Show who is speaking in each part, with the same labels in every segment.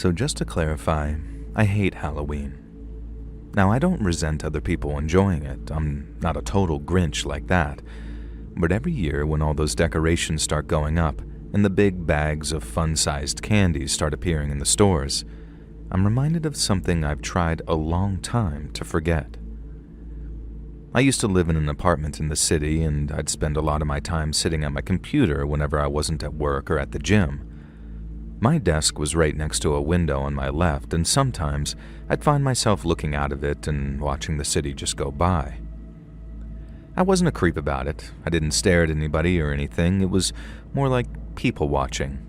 Speaker 1: So just to clarify, I hate Halloween. Now, I don't resent other people enjoying it. I'm not a total Grinch like that. But every year when all those decorations start going up and the big bags of fun-sized candies start appearing in the stores, I'm reminded of something I've tried a long time to forget. I used to live in an apartment in the city, and I'd spend a lot of my time sitting at my computer whenever I wasn't at work or at the gym. My desk was right next to a window on my left, and sometimes I'd find myself looking out of it and watching the city just go by. I wasn't a creep about it. I didn't stare at anybody or anything. It was more like people watching,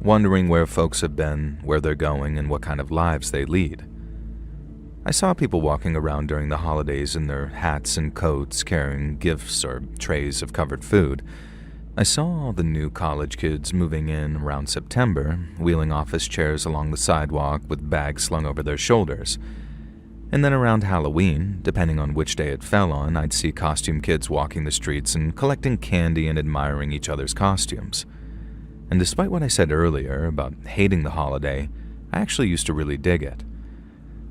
Speaker 1: wondering where folks have been, where they're going, and what kind of lives they lead. I saw people walking around during the holidays in their hats and coats, carrying gifts or trays of covered food. I saw all the new college kids moving in around September, wheeling office chairs along the sidewalk with bags slung over their shoulders. And then around Halloween, depending on which day it fell on, I'd see costume kids walking the streets and collecting candy and admiring each other's costumes. And despite what I said earlier about hating the holiday, I actually used to really dig it.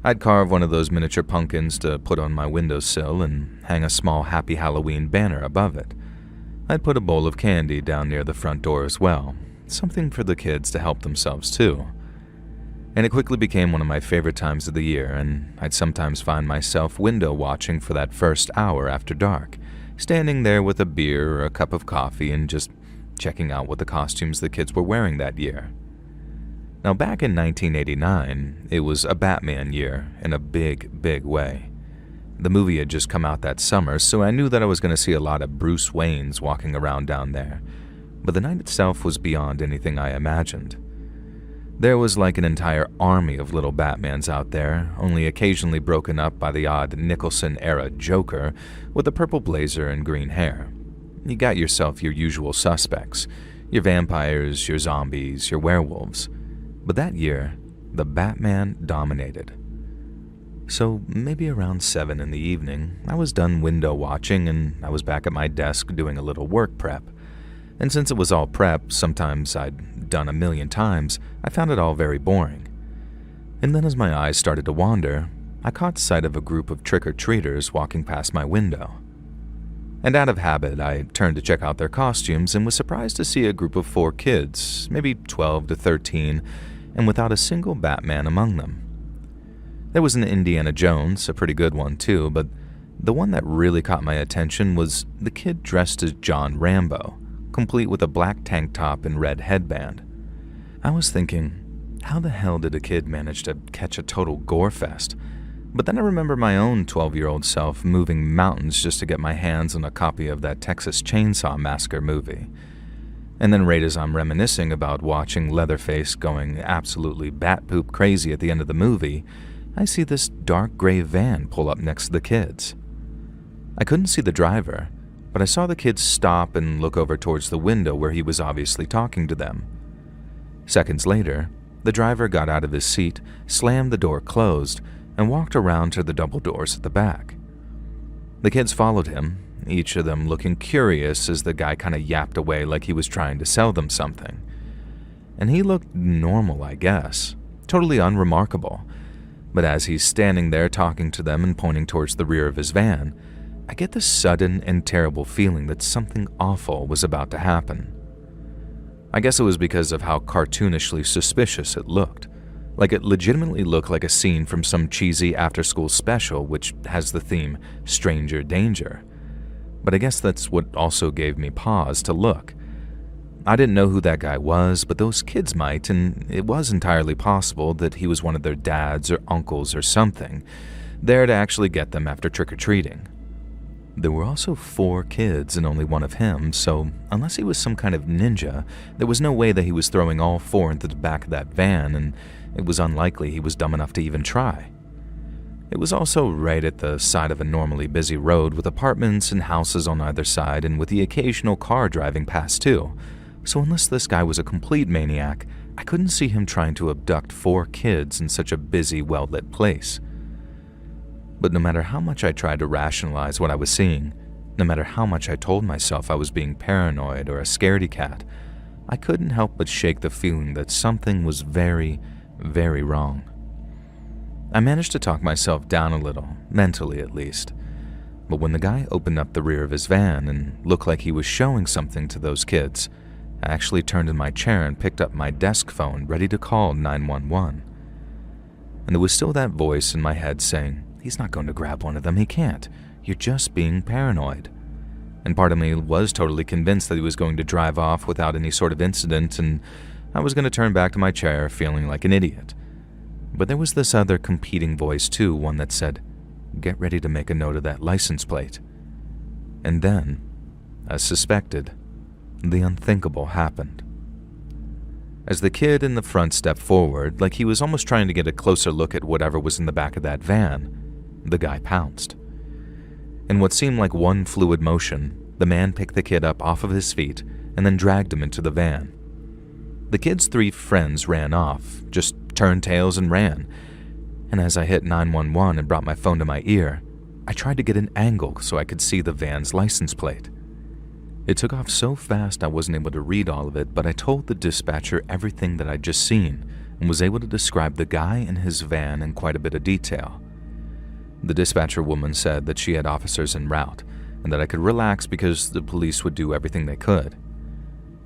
Speaker 1: I'd carve one of those miniature pumpkins to put on my windowsill and hang a small Happy Halloween banner above it. I'd put a bowl of candy down near the front door as well, something for the kids to help themselves too. And it quickly became one of my favorite times of the year, and I'd sometimes find myself window watching for that first hour after dark, standing there with a beer or a cup of coffee and just checking out what the costumes the kids were wearing that year. Now, back in 1989, it was a Batman year in a big, big way. The movie had just come out that summer, so I knew that I was going to see a lot of Bruce Waynes walking around down there. But the night itself was beyond anything I imagined. There was like an entire army of little Batmans out there, only occasionally broken up by the odd Nicholson-era Joker with a purple blazer and green hair. You got yourself your usual suspects, your vampires, your zombies, your werewolves. But that year, the Batman dominated. So maybe around 7 in the evening, I was done window watching and I was back at my desk doing a little work prep. And since it was all prep, sometimes I'd done a million times, I found it all very boring. And then as my eyes started to wander, I caught sight of a group of trick-or-treaters walking past my window. And out of habit, I turned to check out their costumes and was surprised to see a group of 4 kids, maybe 12 to 13, and without a single Batman among them. There was an Indiana Jones, a pretty good one too, but the one that really caught my attention was the kid dressed as John Rambo, complete with a black tank top and red headband. I was thinking, how the hell did a kid manage to catch a total gore fest? But then I remember my own 12-year-old self moving mountains just to get my hands on a copy of that Texas Chainsaw Massacre movie. And then right as I'm reminiscing about watching Leatherface going absolutely bat-poop crazy at the end of the movie, I see this dark gray van pull up next to the kids. I couldn't see the driver, but I saw the kids stop and look over towards the window where he was obviously talking to them. Seconds later, the driver got out of his seat, slammed the door closed, and walked around to the double doors at the back. The kids followed him, each of them looking curious as the guy kind of yapped away like he was trying to sell them something. And he looked normal, I guess, totally unremarkable. But as he's standing there talking to them and pointing towards the rear of his van, I get this sudden and terrible feeling that something awful was about to happen. I guess it was because of how cartoonishly suspicious it looked. Like it legitimately looked like a scene from some cheesy after-school special which has the theme Stranger Danger. But I guess that's what also gave me pause to look. I didn't know who that guy was, but those kids might, and it was entirely possible that he was one of their dads or uncles or something, there to actually get them after trick-or-treating. There were also 4 kids and only one of him, so unless he was some kind of ninja, there was no way that he was throwing all 4 into the back of that van, and it was unlikely he was dumb enough to even try. It was also right at the side of a normally busy road with apartments and houses on either side and with the occasional car driving past too. So unless this guy was a complete maniac, I couldn't see him trying to abduct 4 kids in such a busy, well-lit place. But no matter how much I tried to rationalize what I was seeing, no matter how much I told myself I was being paranoid or a scaredy cat, I couldn't help but shake the feeling that something was very, very wrong. I managed to talk myself down a little, mentally at least. But when the guy opened up the rear of his van and looked like he was showing something to those kids, I actually turned in my chair and picked up my desk phone, ready to call 911. And there was still that voice in my head saying, "He's not going to grab one of them, he can't. You're just being paranoid." And part of me was totally convinced that he was going to drive off without any sort of incident, and I was going to turn back to my chair feeling like an idiot. But there was this other competing voice too, one that said, "Get ready to make a note of that license plate." And then, as suspected, the unthinkable happened. As the kid in the front stepped forward, like he was almost trying to get a closer look at whatever was in the back of that van, the guy pounced. In what seemed like one fluid motion, the man picked the kid up off of his feet and then dragged him into the van. The kid's 3 friends ran off, just turned tails and ran. And as I hit 911 and brought my phone to my ear, I tried to get an angle so I could see the van's license plate. It took off so fast I wasn't able to read all of it, but I told the dispatcher everything that I'd just seen and was able to describe the guy and his van in quite a bit of detail. The dispatcher woman said that she had officers en route and that I could relax because the police would do everything they could.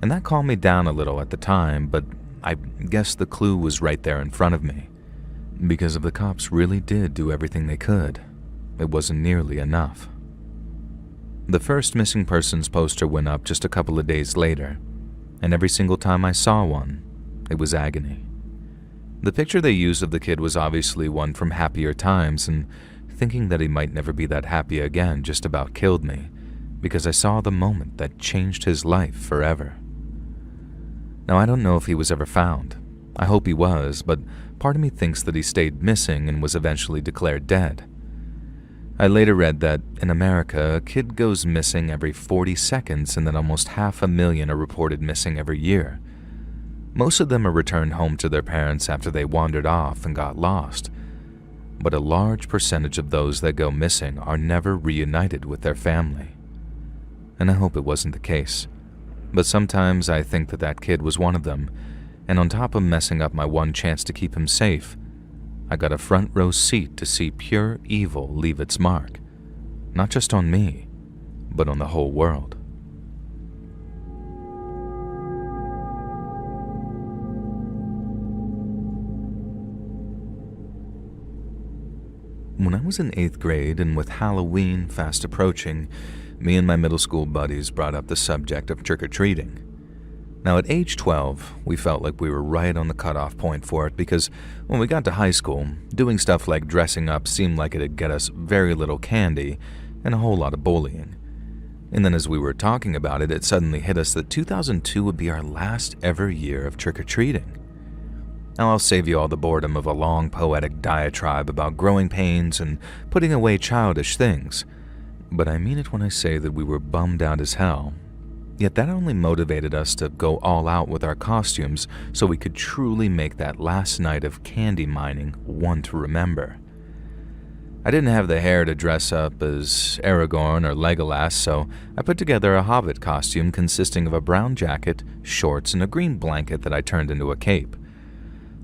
Speaker 1: And that calmed me down a little at the time, but I guess the clue was right there in front of me. Because if the cops really did do everything they could, it wasn't nearly enough. The first missing persons poster went up just a couple of days later, and every single time I saw one, it was agony. The picture they used of the kid was obviously one from happier times, and thinking that he might never be that happy again just about killed me, because I saw the moment that changed his life forever. Now, I don't know if he was ever found. I hope he was, but part of me thinks that he stayed missing and was eventually declared dead. I later read that in America, a kid goes missing every 40 seconds and that almost 500,000 are reported missing every year. Most of them are returned home to their parents after they wandered off and got lost. But a large percentage of those that go missing are never reunited with their family. And I hope it wasn't the case. But sometimes I think that that kid was one of them, and on top of messing up my one chance to keep him safe, I got a front row seat to see pure evil leave its mark, not just on me, but on the whole world. When I was in 8th grade and with Halloween fast approaching, me and my middle school buddies brought up the subject of trick-or-treating. Now, at age 12, we felt like we were right on the cutoff point for it because when we got to high school, doing stuff like dressing up seemed like it'd get us very little candy and a whole lot of bullying. And then as we were talking about it, it suddenly hit us that 2002 would be our last ever year of trick-or-treating. Now, I'll save you all the boredom of a long poetic diatribe about growing pains and putting away childish things, but I mean it when I say that we were bummed out as hell. Yet that only motivated us to go all out with our costumes so we could truly make that last night of candy mining one to remember. I didn't have the hair to dress up as Aragorn or Legolas, so I put together a hobbit costume consisting of a brown jacket, shorts, and a green blanket that I turned into a cape.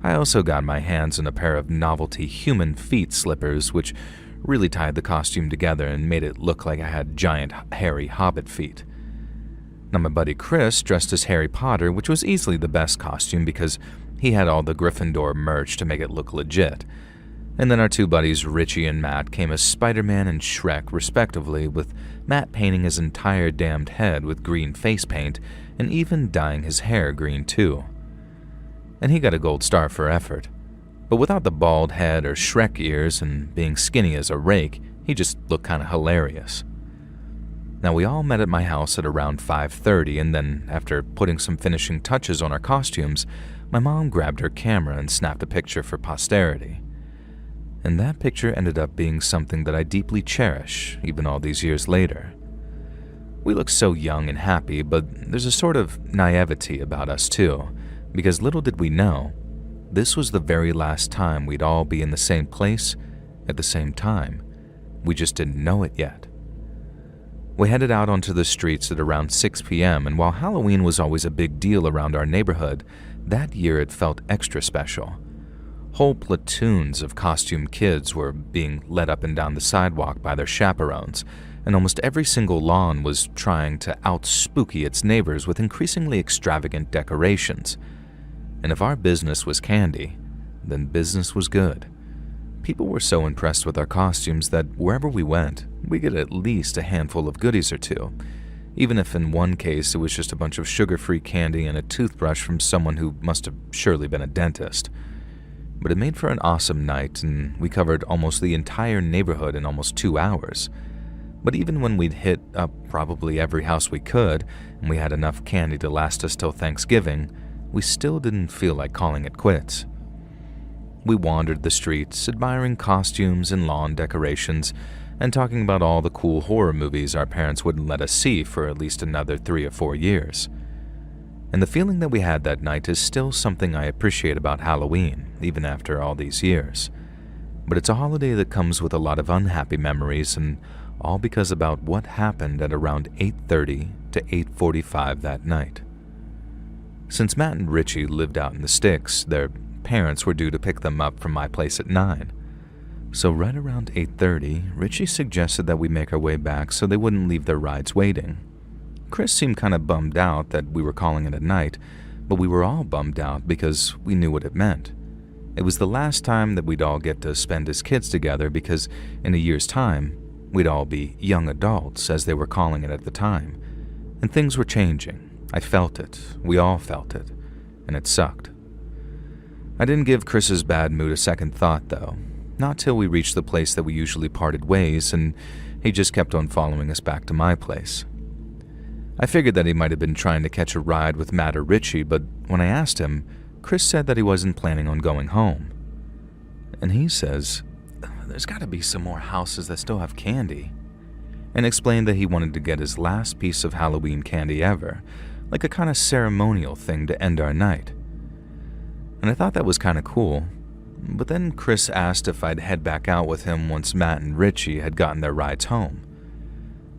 Speaker 1: I also got my hands on a pair of novelty human feet slippers, which really tied the costume together and made it look like I had giant, hairy hobbit feet. Now, my buddy Chris dressed as Harry Potter, which was easily the best costume because he had all the Gryffindor merch to make it look legit. And then our 2 buddies, Richie and Matt, came as Spider-Man and Shrek, respectively, with Matt painting his entire damned head with green face paint and even dyeing his hair green, too. And he got a gold star for effort. But without the bald head or Shrek ears and being skinny as a rake, he just looked kind of hilarious. Now, we all met at my house at around 5:30, and then, after putting some finishing touches on our costumes, my mom grabbed her camera and snapped a picture for posterity. And that picture ended up being something that I deeply cherish, even all these years later. We look so young and happy, but there's a sort of naivety about us too, because little did we know, this was the very last time we'd all be in the same place at the same time. We just didn't know it yet. We headed out onto the streets at around 6 p.m., and while Halloween was always a big deal around our neighborhood, that year it felt extra special. Whole platoons of costumed kids were being led up and down the sidewalk by their chaperones, and almost every single lawn was trying to out-spooky its neighbors with increasingly extravagant decorations. And if our business was candy, then business was good. People were so impressed with our costumes that wherever we went, we get at least a handful of goodies or two, even if in one case it was just a bunch of sugar-free candy and a toothbrush from someone who must have surely been a dentist. But it made for an awesome night, and we covered almost the entire neighborhood in almost 2 hours. But even when we'd hit up probably every house we could, and we had enough candy to last us till Thanksgiving, we still didn't feel like calling it quits. We wandered the streets, admiring costumes and lawn decorations, and talking about all the cool horror movies our parents wouldn't let us see for at least another 3 or 4 years. And the feeling that we had that night is still something I appreciate about Halloween, even after all these years. But it's a holiday that comes with a lot of unhappy memories, and all because about what happened at around 8:30 to 8:45 that night. Since Matt and Richie lived out in the sticks, their parents were due to pick them up from my place at 9. So right around 8:30, Richie suggested that we make our way back so they wouldn't leave their rides waiting. Chris seemed kind of bummed out that we were calling it a night, but we were all bummed out because we knew what it meant. It was the last time that we'd all get to spend as kids together because in a year's time, we'd all be young adults, as they were calling it at the time. And things were changing. I felt it. We all felt it. And it sucked. I didn't give Chris's bad mood a second thought, though. Not till we reached the place that we usually parted ways, and he just kept on following us back to my place. I figured that he might have been trying to catch a ride with Matt or Richie, but when I asked him, Chris said that he wasn't planning on going home. And he says, "There's got to be some more houses that still have candy," and explained that he wanted to get his last piece of Halloween candy ever, like a kind of ceremonial thing to end our night. And I thought that was kind of cool, but then Chris asked if I'd head back out with him once Matt and Richie had gotten their rides home.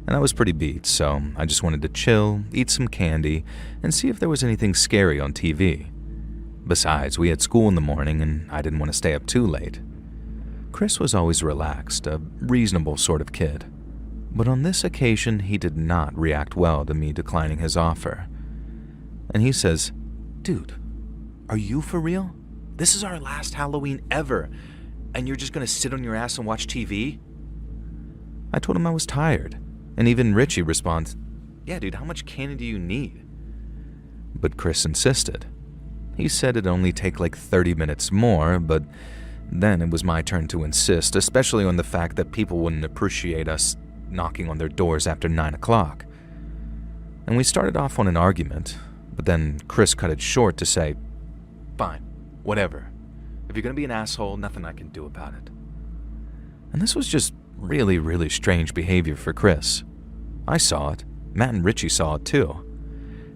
Speaker 1: And I was pretty beat, so I just wanted to chill, eat some candy, and see if there was anything scary on TV. Besides, we had school in the morning and I didn't want to stay up too late. Chris was always relaxed, a reasonable sort of kid. But on this occasion, he did not react well to me declining his offer. And he says, "Dude, are you for real? This is our last Halloween ever, and you're just going to sit on your ass and watch TV?" I told him I was tired, and even Richie responds, "Yeah, dude, how much candy do you need?" But Chris insisted. He said it'd only take like 30 minutes more, but then it was my turn to insist, especially on the fact that people wouldn't appreciate us knocking on their doors after 9 o'clock. And we started off on an argument, but then Chris cut it short to say, "Fine, whatever. If you're going to be an asshole, nothing I can do about it." And this was just really, really strange behavior for Chris. I saw it. Matt and Richie saw it too.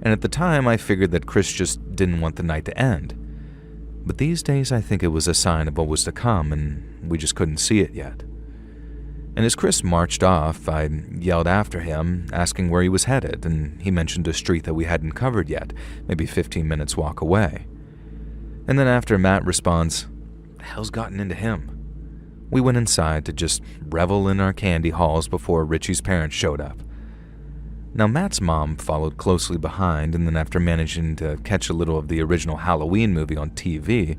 Speaker 1: And at the time, I figured that Chris just didn't want the night to end. But these days, I think it was a sign of what was to come, and we just couldn't see it yet. And as Chris marched off, I yelled after him, asking where he was headed, and he mentioned a street that we hadn't covered yet, maybe 15 minutes walk away. And then after Matt responds, "The hell's gotten into him?" We went inside to just revel in our candy hauls before Richie's parents showed up. Now, Matt's mom followed closely behind, and then after managing to catch a little of the original Halloween movie on TV,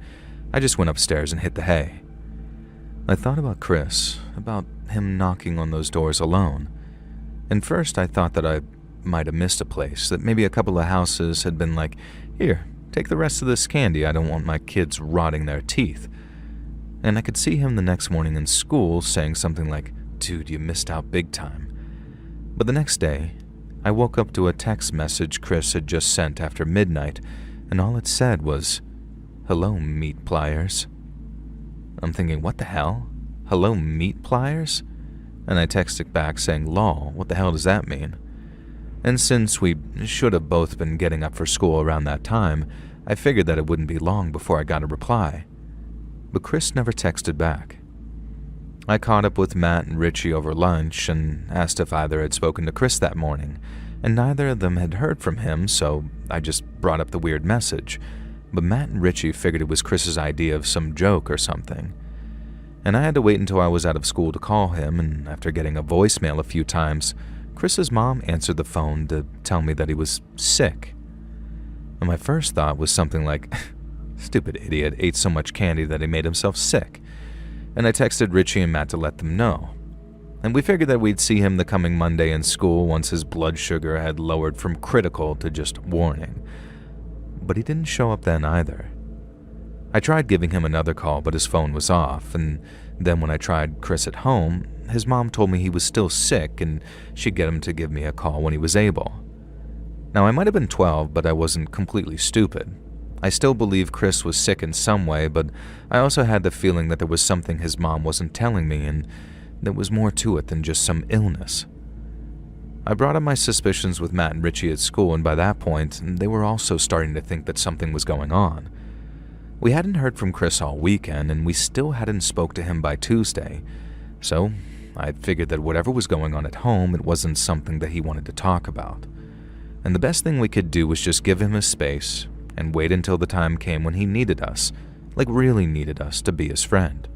Speaker 1: I just went upstairs and hit the hay. I thought about Chris, about him knocking on those doors alone. And first I thought that I might have missed a place, that maybe a couple of houses had been like, "Here, take the rest of this candy, I don't want my kids rotting their teeth." And I could see him the next morning in school saying something like, "Dude, you missed out big time." But the next day, I woke up to a text message Chris had just sent after midnight, and all it said was, "Hello, meat pliers." I'm thinking, what the hell? Hello, meat pliers? And I texted back saying, "Lol, what the hell does that mean?" And since we should have both been getting up for school around that time, I figured that it wouldn't be long before I got a reply. But Chris never texted back. I caught up with Matt and Richie over lunch and asked if either had spoken to Chris that morning, and neither of them had heard from him, so I just brought up the weird message. but Matt and Richie figured it was Chris's idea of some joke or something. And I had to wait until I was out of school to call him, and after getting a voicemail a few times, Chris's mom answered the phone to tell me that he was sick. And my first thought was something like, stupid idiot ate so much candy that he made himself sick. And I texted Richie and Matt to let them know. And we figured that we'd see him the coming Monday in school once his blood sugar had lowered from critical to just warning. But he didn't show up then either. I tried giving him another call, but his phone was off, and then when I tried Chris at home, his mom told me he was still sick and she'd get him to give me a call when he was able. Now, I might have been 12, but I wasn't completely stupid. I still believe Chris was sick in some way, but I also had the feeling that there was something his mom wasn't telling me, and there was more to it than just some illness. I brought up my suspicions with Matt and Richie at school, and by that point, they were also starting to think that something was going on. We hadn't heard from Chris all weekend, and we still hadn't spoke to him by Tuesday, so I figured that whatever was going on at home, it wasn't something that he wanted to talk about. And the best thing we could do was just give him his space and wait until the time came when he needed us, like really needed us, to be his friend.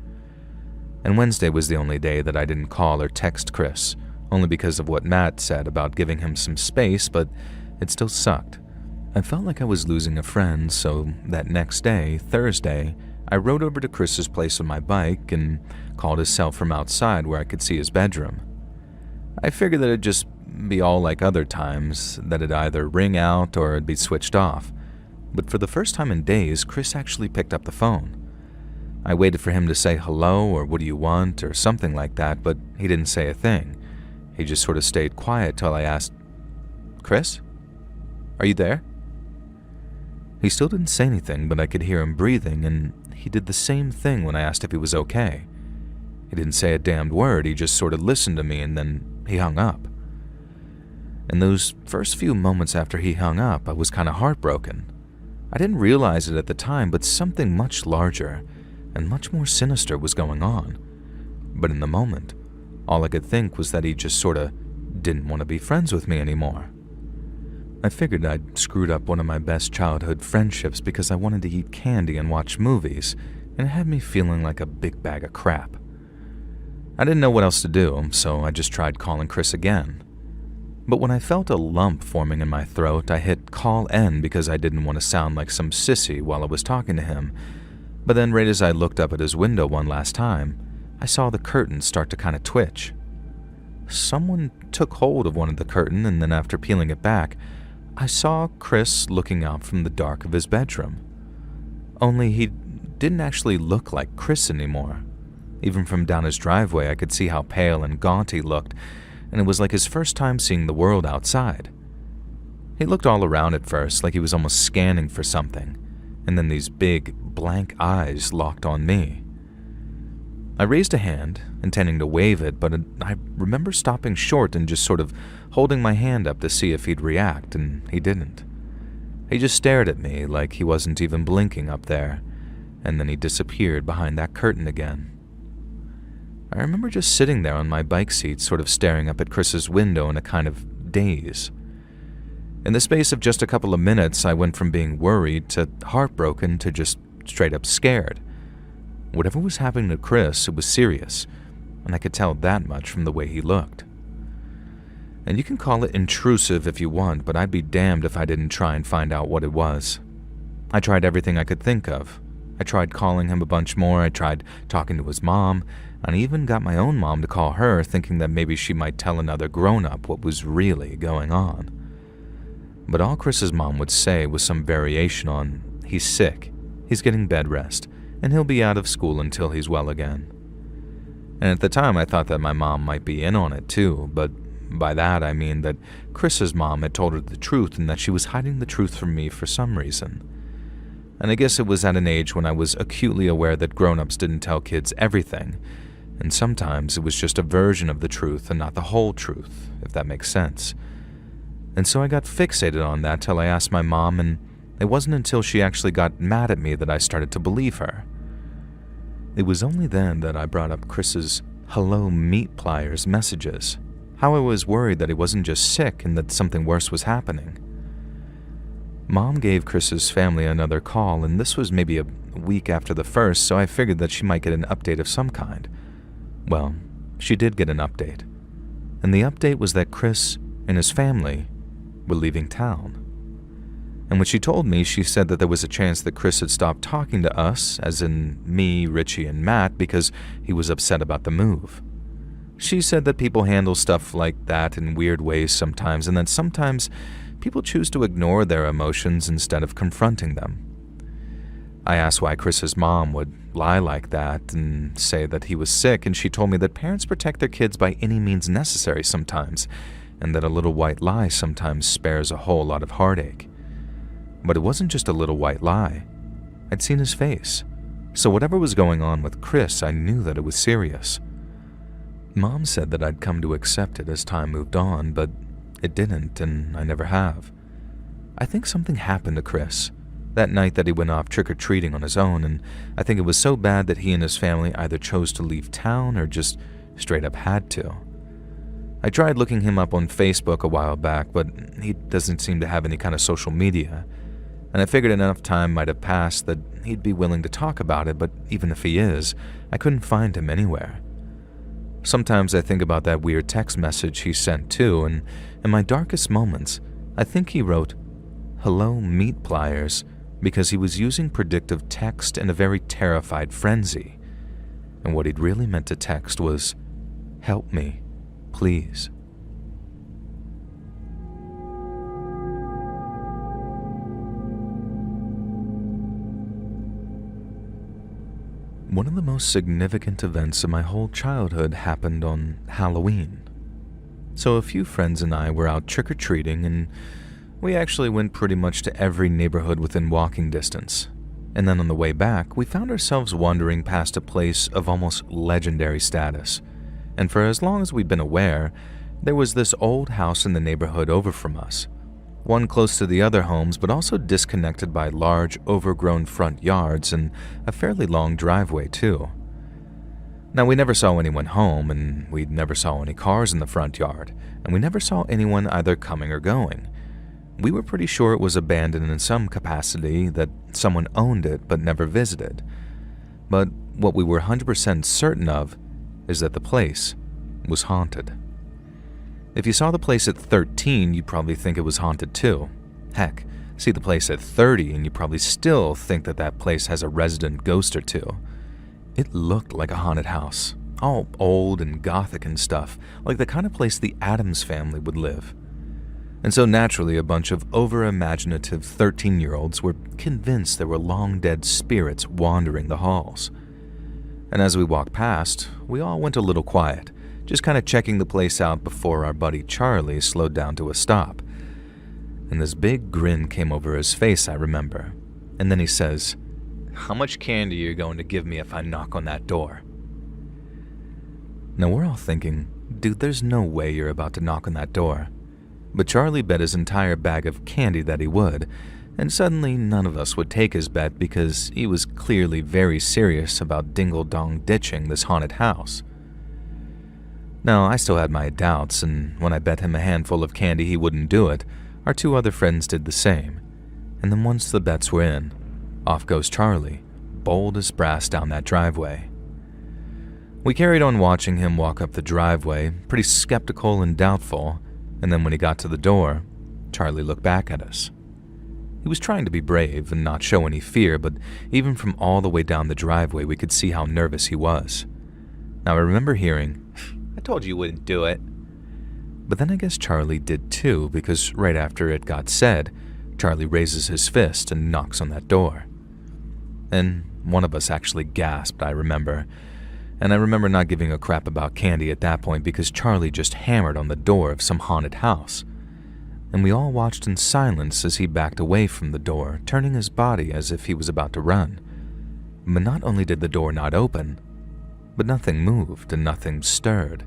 Speaker 1: And Wednesday was the only day that I didn't call or text Chris, only because of what Matt said about giving him some space, but it still sucked. I felt like I was losing a friend, so that next day, Thursday, I rode over to Chris's place on my bike and called his cell from outside where I could see his bedroom. I figured that it'd just be all like other times, that it'd either ring out or it'd be switched off. But for the first time in days, Chris actually picked up the phone. I waited for him to say hello or what do you want or something like that, but he didn't say a thing. He just sort of stayed quiet till I asked, "Chris? Are you there?" He still didn't say anything, but I could hear him breathing, and he did the same thing when I asked if he was okay. He didn't say a damned word, he just sort of listened to me, and then he hung up. In those first few moments after he hung up, I was kind of heartbroken. I didn't realize it at the time, but something much larger and much more sinister was going on. But in the moment, all I could think was that he just sort of didn't want to be friends with me anymore. I figured I'd screwed up one of my best childhood friendships because I wanted to eat candy and watch movies, and it had me feeling like a big bag of crap. I didn't know what else to do, so I just tried calling Chris again. But when I felt a lump forming in my throat, I hit call N because I didn't want to sound like some sissy while I was talking to him. But then right as I looked up at his window one last time, I saw the curtain start to kind of twitch. Someone took hold of one of the curtain, and then after peeling it back, I saw Chris looking out from the dark of his bedroom. Only he didn't actually look like Chris anymore. Even from down his driveway, I could see how pale and gaunt he looked, and it was like his first time seeing the world outside. He looked all around at first, like he was almost scanning for something, and then these big, blank eyes locked on me. I raised a hand, intending to wave it, but I remember stopping short and just sort of holding my hand up to see if he'd react, and he didn't. He just stared at me like he wasn't even blinking up there, and then he disappeared behind that curtain again. I remember just sitting there on my bike seat, sort of staring up at Chris's window in a kind of daze. In the space of just a couple of minutes, I went from being worried to heartbroken to just straight up scared. Whatever was happening to Chris, it was serious, and I could tell that much from the way he looked. And you can call it intrusive if you want, but I'd be damned if I didn't try and find out what it was. I tried everything I could think of. I tried calling him a bunch more, I tried talking to his mom, and I even got my own mom to call her, thinking that maybe she might tell another grown-up what was really going on. But all Chris's mom would say was some variation on, "He's sick, he's getting bed rest, and he'll be out of school until he's well again." And at the time I thought that my mom might be in on it too, but by that I mean that Chris's mom had told her the truth and that she was hiding the truth from me for some reason. And I guess it was at an age when I was acutely aware that grown-ups didn't tell kids everything, and sometimes it was just a version of the truth and not the whole truth, if that makes sense. And so I got fixated on that till I asked my mom, and it wasn't until she actually got mad at me that I started to believe her. It was only then that I brought up Chris's "hello meat pliers" messages, how I was worried that he wasn't just sick and that something worse was happening. Mom gave Chris's family another call, and this was maybe a week after the first, so I figured that she might get an update of some kind. Well, she did get an update. And the update was that Chris and his family were leaving town. And when she told me, she said that there was a chance that Chris had stopped talking to us, as in me, Richie, and Matt, because he was upset about the move. She said that people handle stuff like that in weird ways sometimes, and that sometimes people choose to ignore their emotions instead of confronting them. I asked why Chris's mom would lie like that and say that he was sick, and she told me that parents protect their kids by any means necessary sometimes, and that a little white lie sometimes spares a whole lot of heartache. But it wasn't just a little white lie. I'd seen his face, so whatever was going on with Chris, I knew that it was serious. Mom said that I'd come to accept it as time moved on, but it didn't, and I never have. I think something happened to Chris that night that he went off trick-or-treating on his own, and I think it was so bad that he and his family either chose to leave town or just straight up had to. I tried looking him up on Facebook a while back, but he doesn't seem to have any kind of social media, and I figured enough time might have passed that he'd be willing to talk about it, but even if he is, I couldn't find him anywhere. Sometimes I think about that weird text message he sent too, and in my darkest moments, I think he wrote, "Hello, meat pliers," because he was using predictive text in a very terrified frenzy. And what he'd really meant to text was, "Help me, please." One of the most significant events of my whole childhood happened on Halloween. So a few friends and I were out trick-or-treating, and we actually went pretty much to every neighborhood within walking distance. And then on the way back, we found ourselves wandering past a place of almost legendary status. And for as long as we'd been aware, there was this old house in the neighborhood over from us. One close to the other homes, but also disconnected by large, overgrown front yards and a fairly long driveway, too. Now, we never saw anyone home, and we never saw any cars in the front yard, and we never saw anyone either coming or going. We were pretty sure it was abandoned in some capacity, that someone owned it but never visited. But what we were 100% certain of is that the place was haunted. If you saw the place at 13, you'd probably think it was haunted too. Heck, see the place at 30 and you probably still think that that place has a resident ghost or two. It looked like a haunted house, all old and gothic and stuff, like the kind of place the Addams family would live. And so naturally, a bunch of over-imaginative 13-year-olds were convinced there were long-dead spirits wandering the halls. And as we walked past, we all went a little quiet, just kind of checking the place out before our buddy Charlie slowed down to a stop. And this big grin came over his face, I remember. And then he says, "How much candy are you going to give me if I knock on that door?" Now we're all thinking, dude, there's no way you're about to knock on that door. But Charlie bet his entire bag of candy that he would, and suddenly none of us would take his bet because he was clearly very serious about dingle-dong ditching this haunted house. Now, I still had my doubts, and when I bet him a handful of candy he wouldn't do it, our two other friends did the same. And then once the bets were in, off goes Charlie, bold as brass down that driveway. We carried on watching him walk up the driveway, pretty skeptical and doubtful, and then when he got to the door, Charlie looked back at us. He was trying to be brave and not show any fear, but even from all the way down the driveway we could see how nervous he was. Now I remember hearing, "I told you wouldn't do it." But then I guess Charlie did too, because right after it got said, Charlie raises his fist and knocks on that door. And one of us actually gasped, I remember. And I remember not giving a crap about candy at that point because Charlie just hammered on the door of some haunted house. And we all watched in silence as he backed away from the door, turning his body as if he was about to run. But not only did the door not open, but nothing moved and nothing stirred.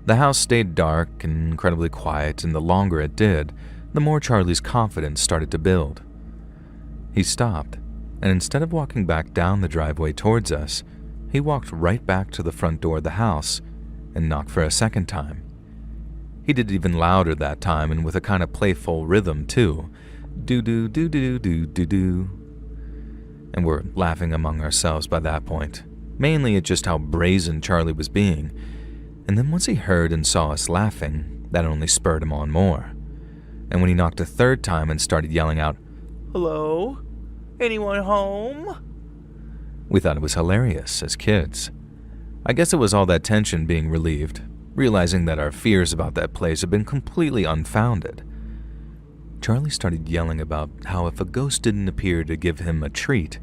Speaker 1: The house stayed dark and incredibly quiet, and the longer it did, the more Charlie's confidence started to build. He stopped, and instead of walking back down the driveway towards us, he walked right back to the front door of the house and knocked for a second time. He did it even louder that time and with a kind of playful rhythm too, Do-do-do-do-do-do-do. And we're laughing among ourselves by that point, mainly at just how brazen Charlie was being. And then once he heard and saw us laughing, that only spurred him on more. And when he knocked a third time and started yelling out, "Hello? Anyone home?" We thought it was hilarious as kids. I guess it was all that tension being relieved, realizing that our fears about that place had been completely unfounded. Charlie started yelling about how if a ghost didn't appear to give him a treat,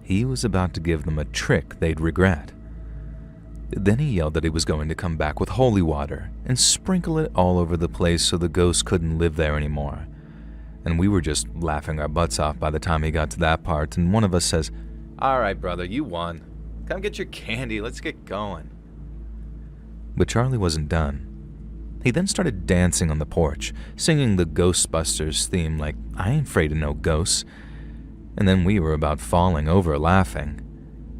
Speaker 1: he was about to give them a trick they'd regret. Then he yelled that he was going to come back with holy water and sprinkle it all over the place so the ghost couldn't live there anymore. And we were just laughing our butts off by the time he got to that part, and one of us says, "All right, brother, you won. Come get your candy, let's get going." But Charlie wasn't done. He then started dancing on the porch, singing the Ghostbusters theme like, "I ain't afraid of no ghosts." And then we were about falling over laughing.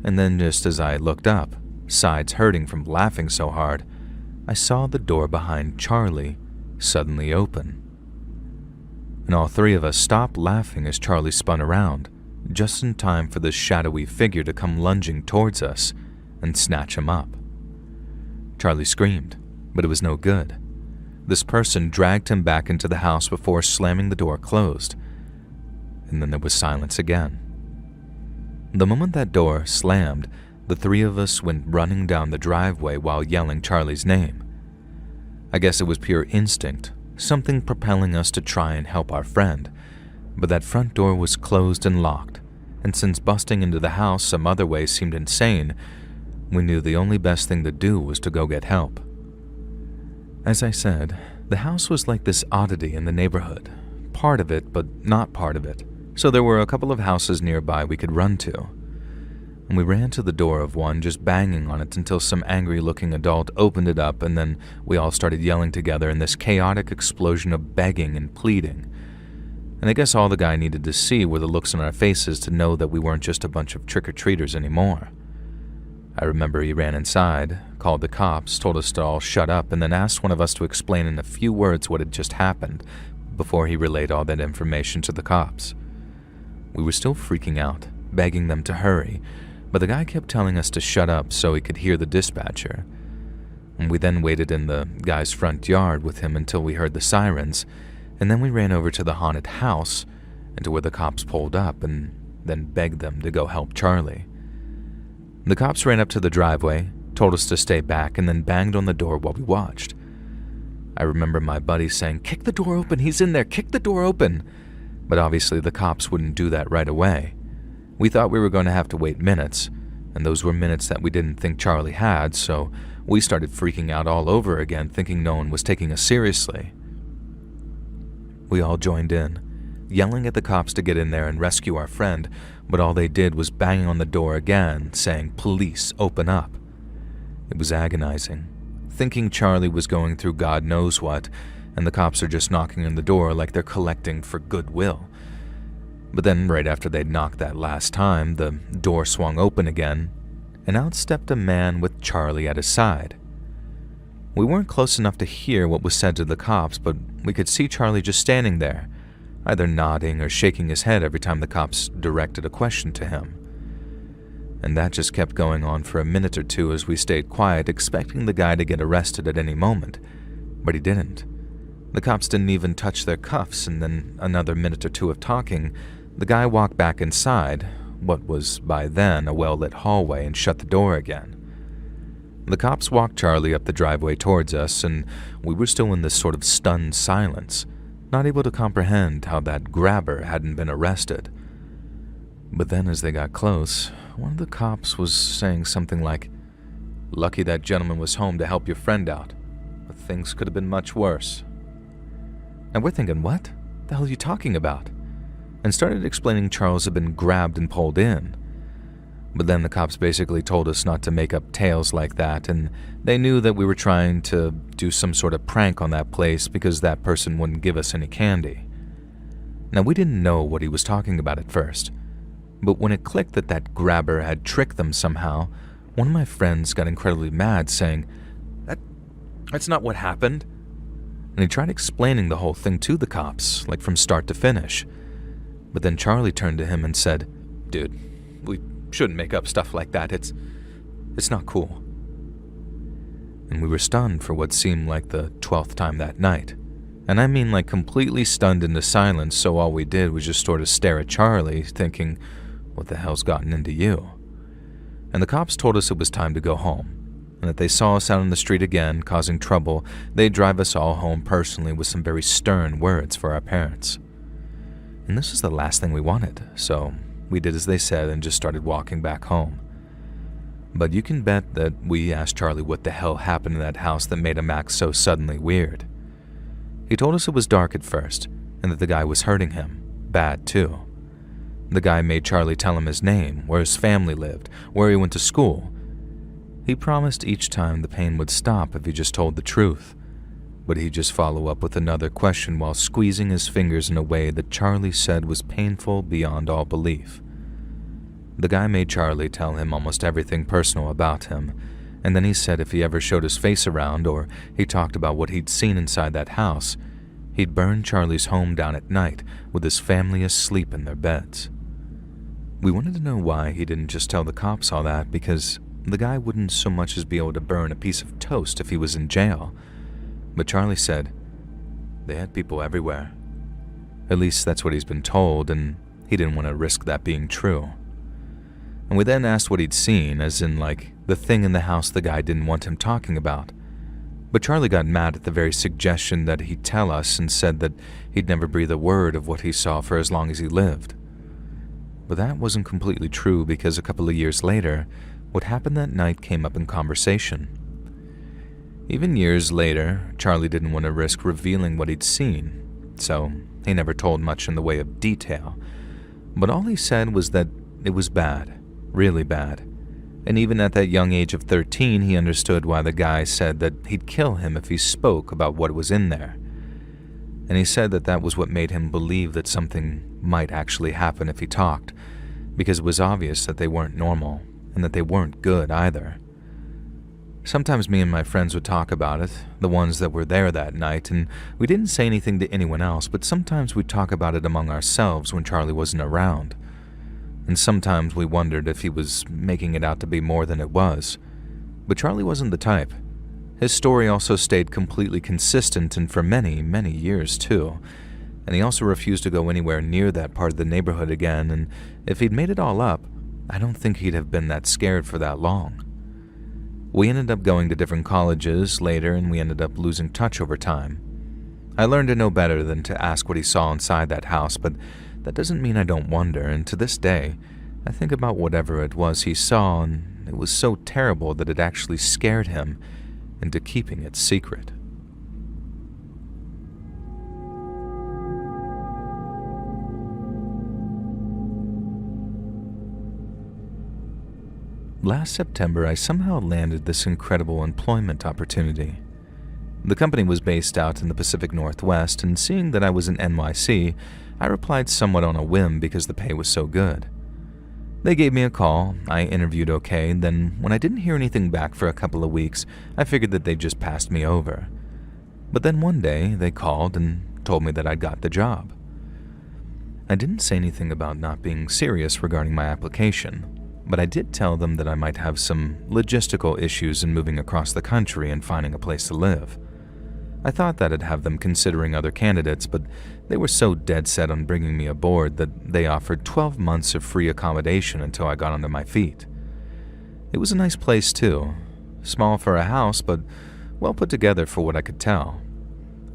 Speaker 1: And then just as I looked up, sides hurting from laughing so hard, I saw the door behind Charlie suddenly open. And all three of us stopped laughing as Charlie spun around, just in time for this shadowy figure to come lunging towards us and snatch him up. Charlie screamed, but it was no good. This person dragged him back into the house before slamming the door closed. And then there was silence again. The moment that door slammed, the three of us went running down the driveway while yelling Charlie's name. I guess it was pure instinct, something propelling us to try and help our friend, but that front door was closed and locked, and since busting into the house some other way seemed insane, we knew the only best thing to do was to go get help. As I said, the house was like this oddity in the neighborhood, part of it but not part of it, so there were a couple of houses nearby we could run to. And we ran to the door of one, just banging on it until some angry-looking adult opened it up, and then we all started yelling together in this chaotic explosion of begging and pleading. And I guess all the guy needed to see were the looks on our faces to know that we weren't just a bunch of trick-or-treaters anymore. I remember he ran inside, called the cops, told us to all shut up, and then asked one of us to explain in a few words what had just happened before he relayed all that information to the cops. We were still freaking out, begging them to hurry, but the guy kept telling us to shut up so he could hear the dispatcher. And we then waited in the guy's front yard with him until we heard the sirens, and then we ran over to the haunted house and to where the cops pulled up and then begged them to go help Charlie. The cops ran up to the driveway, told us to stay back, and then banged on the door while we watched. I remember my buddy saying, "Kick the door open, he's in there, kick the door open." But obviously the cops wouldn't do that right away. We thought we were going to have to wait minutes, and those were minutes that we didn't think Charlie had, so we started freaking out all over again, thinking no one was taking us seriously. We all joined in, yelling at the cops to get in there and rescue our friend, but all they did was bang on the door again, saying, "Police, open up." It was agonizing, thinking Charlie was going through God knows what, and the cops are just knocking on the door like they're collecting for goodwill. But then, right after they'd knocked that last time, the door swung open again, and out stepped a man with Charlie at his side. We weren't close enough to hear what was said to the cops, but we could see Charlie just standing there, either nodding or shaking his head every time the cops directed a question to him. And that just kept going on for a minute or two as we stayed quiet, expecting the guy to get arrested at any moment. But he didn't. The cops didn't even touch their cuffs, and then another minute or two of talking, the guy walked back inside, what was by then a well-lit hallway, and shut the door again. The cops walked Charlie up the driveway towards us, and we were still in this sort of stunned silence, not able to comprehend how that grabber hadn't been arrested. But then as they got close, one of the cops was saying something like, "Lucky that gentleman was home to help your friend out, but things could have been much worse." And we're thinking, what the hell are you talking about? And started explaining Charles had been grabbed and pulled in. But then the cops basically told us not to make up tales like that, and they knew that we were trying to do some sort of prank on that place because that person wouldn't give us any candy. Now, we didn't know what he was talking about at first, but when it clicked that that grabber had tricked them somehow, one of my friends got incredibly mad, saying, That's not what happened." And he tried explaining the whole thing to the cops, like from start to finish. But then Charlie turned to him and said, "Dude, we shouldn't make up stuff like that. It's not cool." And we were stunned for what seemed like the 12th time that night. And I mean like completely stunned into silence, so all we did was just sort of stare at Charlie, thinking, what the hell's gotten into you? And the cops told us it was time to go home, and that they saw us out on the street again, causing trouble, they'd drive us all home personally with some very stern words for our parents. And this was the last thing we wanted, so we did as they said and just started walking back home. But you can bet that we asked Charlie what the hell happened in that house that made him act so suddenly weird. He told us it was dark at first, and that the guy was hurting him, bad too. The guy made Charlie tell him his name, where his family lived, where he went to school. He promised each time the pain would stop if he just told the truth, but he'd just follow up with another question while squeezing his fingers in a way that Charlie said was painful beyond all belief. The guy made Charlie tell him almost everything personal about him, and then he said if he ever showed his face around or he talked about what he'd seen inside that house, he'd burn Charlie's home down at night with his family asleep in their beds. We wanted to know why he didn't just tell the cops all that, because the guy wouldn't so much as be able to burn a piece of toast if he was in jail. But Charlie said they had people everywhere. At least that's what he's been told, and he didn't want to risk that being true. And we then asked what he'd seen, as in like the thing in the house the guy didn't want him talking about. But Charlie got mad at the very suggestion that he tell us and said that he'd never breathe a word of what he saw for as long as he lived. But that wasn't completely true, because a couple of years later, what happened that night came up in conversation. Even years later, Charlie didn't want to risk revealing what he'd seen, so he never told much in the way of detail. But all he said was that it was bad, really bad. And even at that young age of 13, he understood why the guy said that he'd kill him if he spoke about what was in there. And he said that that was what made him believe that something might actually happen if he talked, because it was obvious that they weren't normal, and that they weren't good either. Sometimes me and my friends would talk about it, the ones that were there that night, and we didn't say anything to anyone else, but sometimes we'd talk about it among ourselves when Charlie wasn't around. And sometimes we wondered if he was making it out to be more than it was. But Charlie wasn't the type. His story also stayed completely consistent, and for many, many years too. And he also refused to go anywhere near that part of the neighborhood again, and if he'd made it all up, I don't think he'd have been that scared for that long. We ended up going to different colleges later, and we ended up losing touch over time. I learned to know better than to ask what he saw inside that house, but that doesn't mean I don't wonder, and to this day, I think about whatever it was he saw, and it was so terrible that it actually scared him into keeping it secret. Last September, I somehow landed this incredible employment opportunity. The company was based out in the Pacific Northwest, and seeing that I was in NYC, I replied somewhat on a whim because the pay was so good. They gave me a call, I interviewed okay, and then when I didn't hear anything back for a couple of weeks, I figured that they'd just passed me over. But then one day, they called and told me that I'd got the job. I didn't say anything about not being serious regarding my application, but I did tell them that I might have some logistical issues in moving across the country and finding a place to live. I thought that I'd have them considering other candidates, but they were so dead set on bringing me aboard that they offered 12 months of free accommodation until I got onto my feet. It was a nice place too, small for a house, but well put together for what I could tell.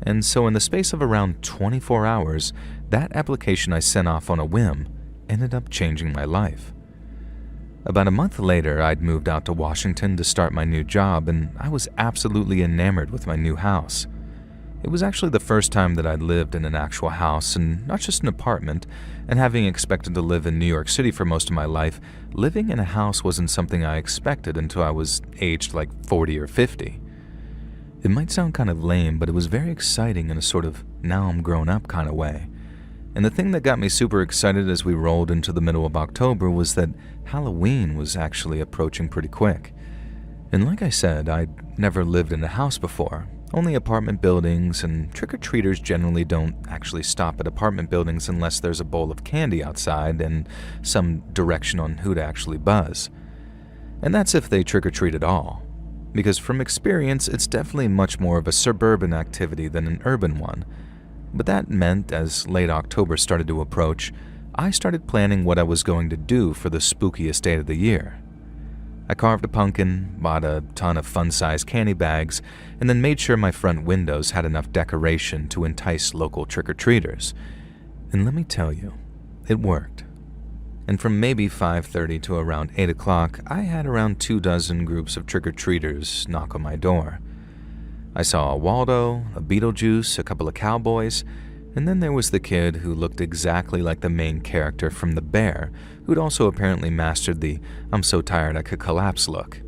Speaker 1: And so in the space of around 24 hours, that application I sent off on a whim ended up changing my life. About a month later, I'd moved out to Washington to start my new job, and I was absolutely enamored with my new house. It was actually the first time that I'd lived in an actual house, and not just an apartment, and having expected to live in New York City for most of my life, living in a house wasn't something I expected until I was aged like 40 or 50. It might sound kind of lame, but it was very exciting in a sort of now I'm grown up kind of way. And the thing that got me super excited as we rolled into the middle of October was that Halloween was actually approaching pretty quick. And like I said, I'd never lived in a house before, Only apartment buildings, and trick-or-treaters generally don't actually stop at apartment buildings unless there's a bowl of candy outside and some direction on who to actually buzz. And that's if they trick-or-treat at all. Because from experience, it's definitely much more of a suburban activity than an urban one. But that meant, as late October started to approach, I started planning what I was going to do for the spookiest day of the year. I carved a pumpkin, bought a ton of fun-sized candy bags, and then made sure my front windows had enough decoration to entice local trick-or-treaters. And let me tell you, it worked. And from maybe 5:30 to around 8 o'clock, I had around 24 groups of trick-or-treaters knock on my door. I saw a Waldo, a Beetlejuice, a couple of cowboys, and then there was the kid who looked exactly like the main character from The Bear, who'd also apparently mastered the "I'm so tired I could collapse" look.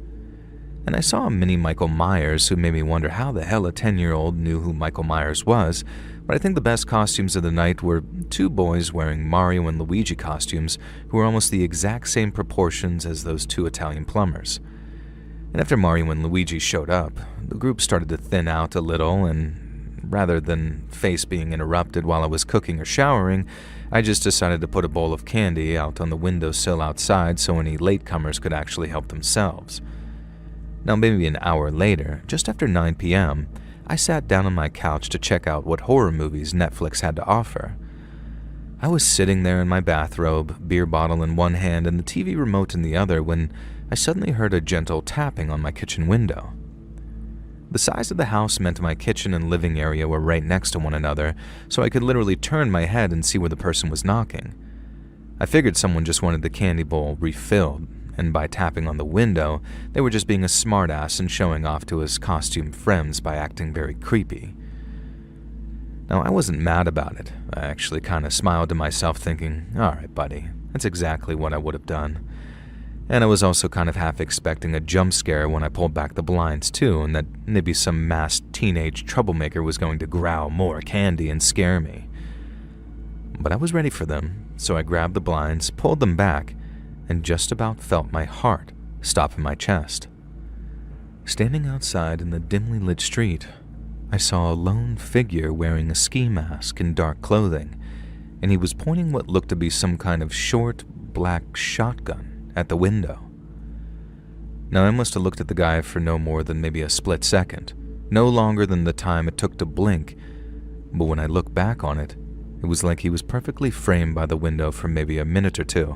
Speaker 1: And I saw a mini Michael Myers who made me wonder how the hell a 10-year-old knew who Michael Myers was, but I think the best costumes of the night were two boys wearing Mario and Luigi costumes who were almost the exact same proportions as those two Italian plumbers. And after Mario and Luigi showed up, the group started to thin out a little, and rather than face being interrupted while I was cooking or showering, I just decided to put a bowl of candy out on the windowsill outside so any latecomers could actually help themselves. Now, maybe an hour later, just after 9 p.m., I sat down on my couch to check out what horror movies Netflix had to offer. I was sitting there in my bathrobe, beer bottle in one hand and the TV remote in the other, when I suddenly heard a gentle tapping on my kitchen window. The size of the house meant my kitchen and living area were right next to one another, so I could literally turn my head and see where the person was knocking. I figured someone just wanted the candy bowl refilled, and by tapping on the window, they were just being a smartass and showing off to his costume friends by acting very creepy. Now, I wasn't mad about it. I actually kind of smiled to myself thinking, alright buddy, that's exactly what I would have done. And I was also kind of half expecting a jump scare when I pulled back the blinds too, and that maybe some masked teenage troublemaker was going to growl more candy and scare me. But I was ready for them, so I grabbed the blinds, pulled them back, and just about felt my heart stop in my chest. Standing outside in the dimly lit street, I saw a lone figure wearing a ski mask and dark clothing, and he was pointing what looked to be some kind of short, black shotgun at the window. Now, I must have looked at the guy for no more than maybe a split second, no longer than the time it took to blink, but when I looked back on it, it was like he was perfectly framed by the window for maybe a minute or two.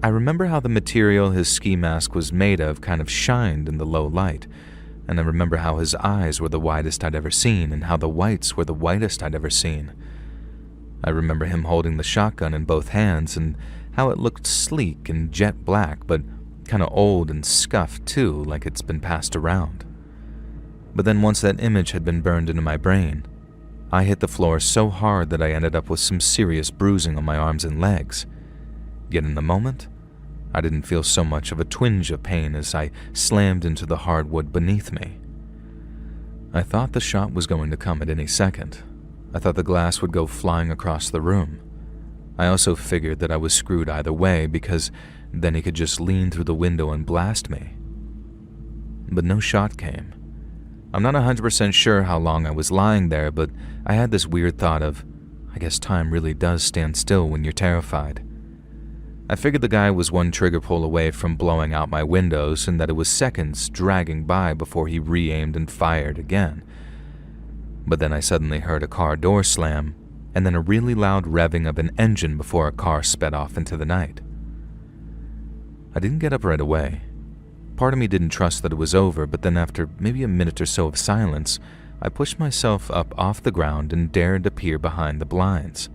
Speaker 1: I remember how the material his ski mask was made of kind of shined in the low light, and I remember how his eyes were the widest I'd ever seen and how the whites were the whitest I'd ever seen. I remember him holding the shotgun in both hands and how it looked sleek and jet black, but kind of old and scuffed too, like it's been passed around. But then once that image had been burned into my brain, I hit the floor so hard that I ended up with some serious bruising on my arms and legs. Yet in the moment, I didn't feel so much of a twinge of pain as I slammed into the hardwood beneath me. I thought the shot was going to come at any second. I thought the glass would go flying across the room. I also figured that I was screwed either way because then he could just lean through the window and blast me. But no shot came. I'm not 100% sure how long I was lying there, but I had this weird thought of, I guess time really does stand still when you're terrified. I figured the guy was one trigger pull away from blowing out my windows and that it was seconds dragging by before he re-aimed and fired again. But then I suddenly heard a car door slam, and then a really loud revving of an engine before a car sped off into the night. I didn't get up right away. Part of me didn't trust that it was over, but then after maybe a minute or so of silence, I pushed myself up off the ground and dared to peer behind the blinds.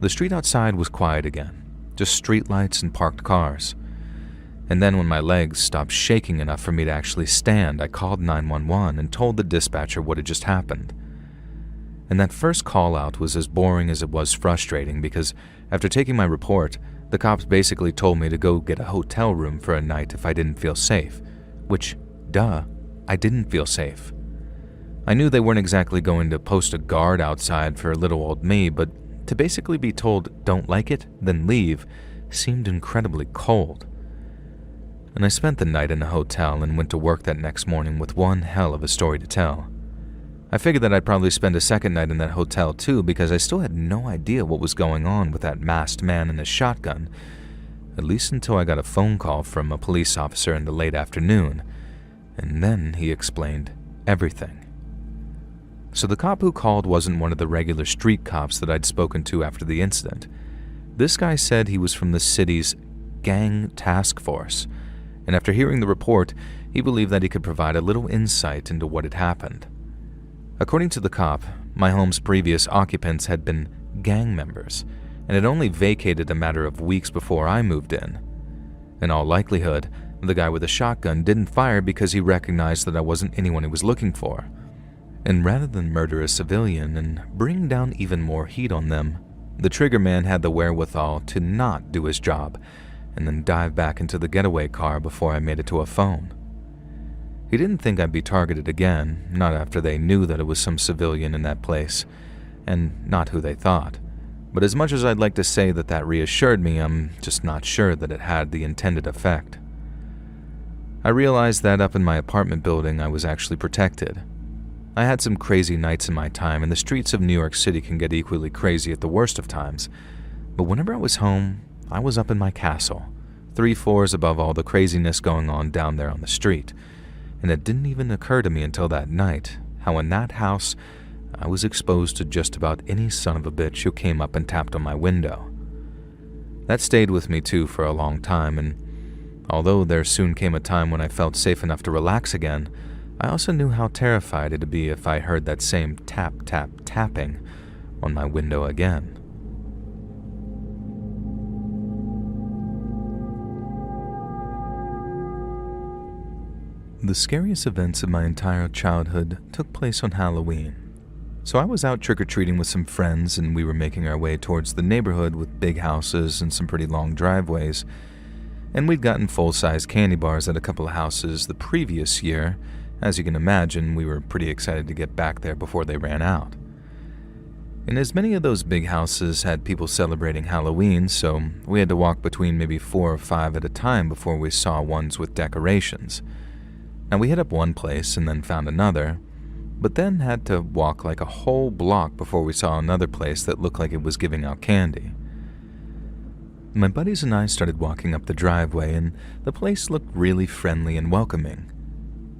Speaker 1: The street outside was quiet again, just streetlights and parked cars. And then when my legs stopped shaking enough for me to actually stand, I called 911 and told the dispatcher what had just happened. And that first call out was as boring as it was frustrating because after taking my report, the cops basically told me to go get a hotel room for a night if I didn't feel safe, which, duh, I didn't feel safe. I knew they weren't exactly going to post a guard outside for little old me, but to basically be told don't like it, then leave, seemed incredibly cold. and I spent the night in a hotel and went to work that next morning with one hell of a story to tell. I figured that I'd probably spend a second night in that hotel too, because I still had no idea what was going on with that masked man and his shotgun, at least until I got a phone call from a police officer in the late afternoon, and then he explained everything. So the cop who called wasn't one of the regular street cops that I'd spoken to after the incident. This guy said he was from the city's gang task force, and after hearing the report, he believed that he could provide a little insight into what had happened. According to the cop, my home's previous occupants had been gang members, and had only vacated a matter of weeks before I moved in. In all likelihood, the guy with the shotgun didn't fire because he recognized that I wasn't anyone he was looking for. And rather than murder a civilian and bring down even more heat on them, the trigger man had the wherewithal to not do his job and then dive back into the getaway car before I made it to a phone. He didn't think I'd be targeted again, not after they knew that it was some civilian in that place, and not who they thought. But as much as I'd like to say that that reassured me, I'm just not sure that it had the intended effect. I realized that up in my apartment building I was actually protected. I had some crazy nights in my time, and the streets of New York City can get equally crazy at the worst of times. But whenever I was home, I was up in my castle, 3 floors above all the craziness going on down there on the street. And it didn't even occur to me until that night how in that house I was exposed to just about any son of a bitch who came up and tapped on my window. That stayed with me too for a long time, and although there soon came a time when I felt safe enough to relax again, I also knew how terrified it'd be if I heard that same tap, tap, tapping on my window again. The scariest events of my entire childhood took place on Halloween. So I was out trick-or-treating with some friends, and we were making our way towards the neighborhood with big houses and some pretty long driveways. And we'd gotten full-size candy bars at a couple of houses the previous year. As you can imagine, we were pretty excited to get back there before they ran out. And as many of those big houses had people celebrating Halloween, so we had to walk between maybe 4 or 5 at a time before we saw ones with decorations. Now we hit up one place and then found another, but then had to walk like a whole block before we saw another place that looked like it was giving out candy. My buddies and I started walking up the driveway, and the place looked really friendly and welcoming.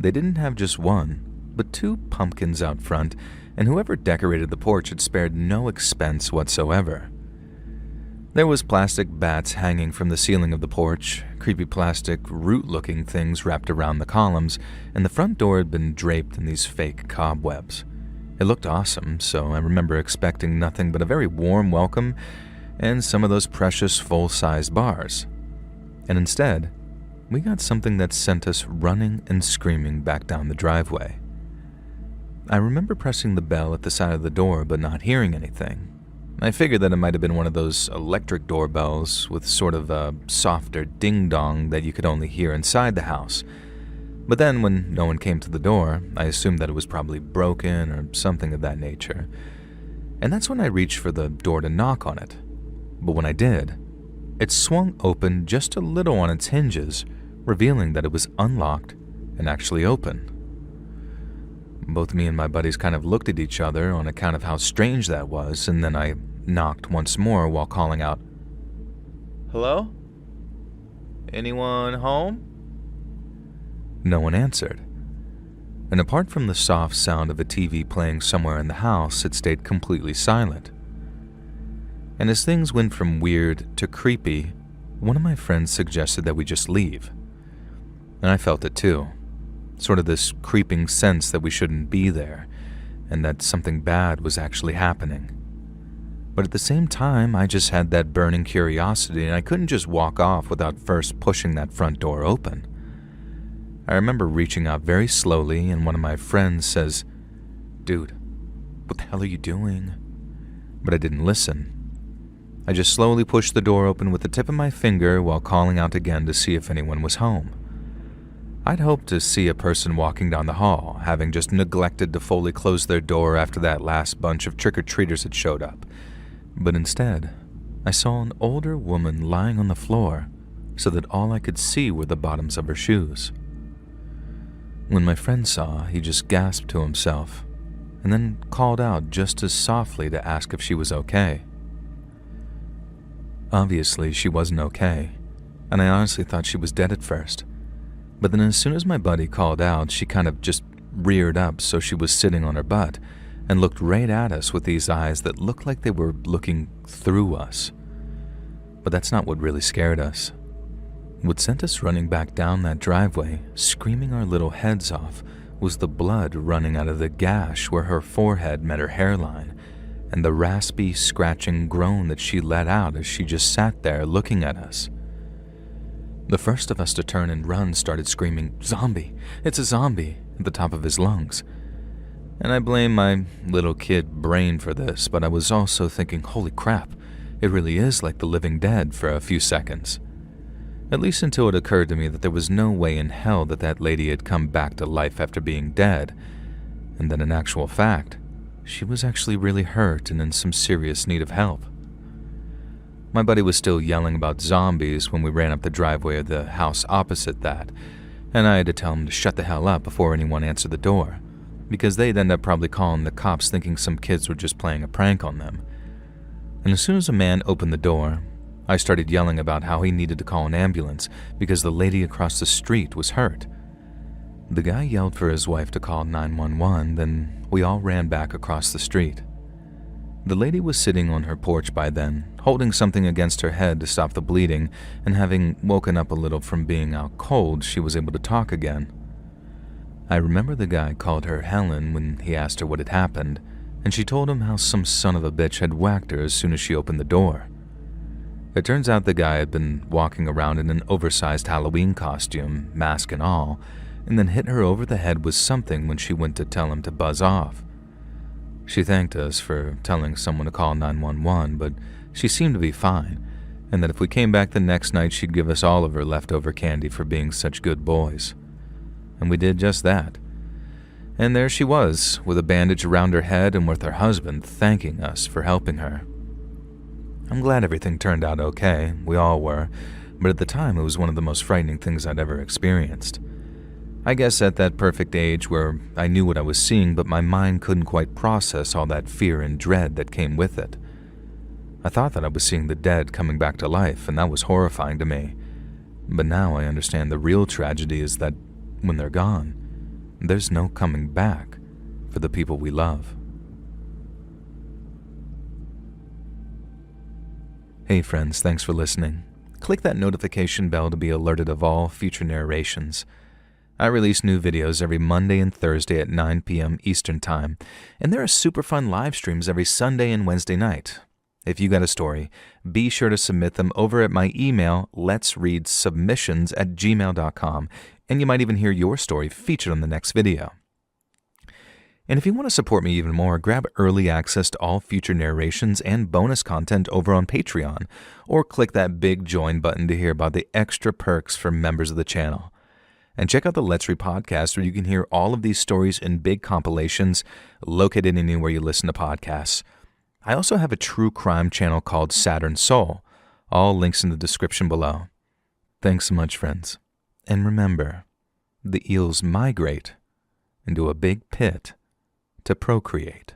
Speaker 1: They didn't have just one, but 2 pumpkins out front, and whoever decorated the porch had spared no expense whatsoever. There was plastic bats hanging from the ceiling of the porch, creepy plastic root-looking things wrapped around the columns, and the front door had been draped in these fake cobwebs. It looked awesome, so I remember expecting nothing but a very warm welcome and some of those precious full-size bars. And instead, we got something that sent us running and screaming back down the driveway. I remember pressing the bell at the side of the door but not hearing anything. I figured that it might have been one of those electric doorbells with sort of a softer ding-dong that you could only hear inside the house. But then when no one came to the door, I assumed that it was probably broken or something of that nature. And that's when I reached for the door to knock on it. But when I did, it swung open just a little on its hinges, revealing that it was unlocked and actually open. Both me and my buddies kind of looked at each other on account of how strange that was, and then I knocked once more while calling out, "Hello? Anyone home?" No one answered. And apart from the soft sound of a TV playing somewhere in the house, it stayed completely silent. And as things went from weird to creepy, one of my friends suggested that we just leave. And I felt it too. Sort of this creeping sense that we shouldn't be there, and that something bad was actually happening. But at the same time, I just had that burning curiosity, and I couldn't just walk off without first pushing that front door open. I remember reaching out very slowly, and one of my friends says, "Dude, what the hell are you doing?" But I didn't listen. I just slowly pushed the door open with the tip of my finger while calling out again to see if anyone was home. I'd hoped to see a person walking down the hall, having just neglected to fully close their door after that last bunch of trick-or-treaters had showed up. But instead, I saw an older woman lying on the floor, so that all I could see were the bottoms of her shoes. When my friend saw, he just gasped to himself and then called out just as softly to ask if she was okay. Obviously, she wasn't okay, and I honestly thought she was dead at first. But then as soon as my buddy called out, she kind of just reared up so she was sitting on her butt and looked right at us with these eyes that looked like they were looking through us. But that's not what really scared us. What sent us running back down that driveway, screaming our little heads off, was the blood running out of the gash where her forehead met her hairline, and the raspy, scratching groan that she let out as she just sat there looking at us. The first of us to turn and run started screaming, "Zombie! It's a zombie!" at the top of his lungs. And I blame my little kid brain for this, but I was also thinking, holy crap, it really is like the living dead for a few seconds. At least until it occurred to me that there was no way in hell that that lady had come back to life after being dead, and that in actual fact, she was actually really hurt and in some serious need of help. My buddy was still yelling about zombies when we ran up the driveway of the house opposite that, and I had to tell him to shut the hell up before anyone answered the door, because they'd end up probably calling the cops thinking some kids were just playing a prank on them. And as soon as a man opened the door, I started yelling about how he needed to call an ambulance because the lady across the street was hurt. The guy yelled for his wife to call 911, then we all ran back across the street. The lady was sitting on her porch by then, holding something against her head to stop the bleeding, and having woken up a little from being out cold, she was able to talk again. I remember the guy called her Helen when he asked her what had happened, and she told him how some son of a bitch had whacked her as soon as she opened the door. It turns out the guy had been walking around in an oversized Halloween costume, mask and all, and then hit her over the head with something when she went to tell him to buzz off. She thanked us for telling someone to call 911, but she seemed to be fine, and that if we came back the next night she'd give us all of her leftover candy for being such good boys. And we did just that. And there she was, with a bandage around her head and with her husband thanking us for helping her. I'm glad everything turned out okay, we all were, but at the time it was one of the most frightening things I'd ever experienced. I guess at that perfect age where I knew what I was seeing, but my mind couldn't quite process all that fear and dread that came with it. I thought that I was seeing the dead coming back to life, and that was horrifying to me. But now I understand the real tragedy is that when they're gone, there's no coming back for the people we love. Hey friends, thanks for listening. Click that notification bell to be alerted of all future narrations. I release new videos every Monday and Thursday at 9 p.m. Eastern Time, and there are super fun live streams every Sunday and Wednesday night. If you got a story, be sure to submit them over at my email, LetsReadSubmissions@gmail.com, and you might even hear your story featured on the next video. And if you want to support me even more, grab early access to all future narrations and bonus content over on Patreon, or click that big join button to hear about the extra perks for members of the channel. And check out the Let's Read podcast, where you can hear all of these stories in big compilations located anywhere you listen to podcasts. I also have a true crime channel called Saturn Soul. All links in the description below. Thanks so much, friends. And remember, the eels migrate into a big pit to procreate.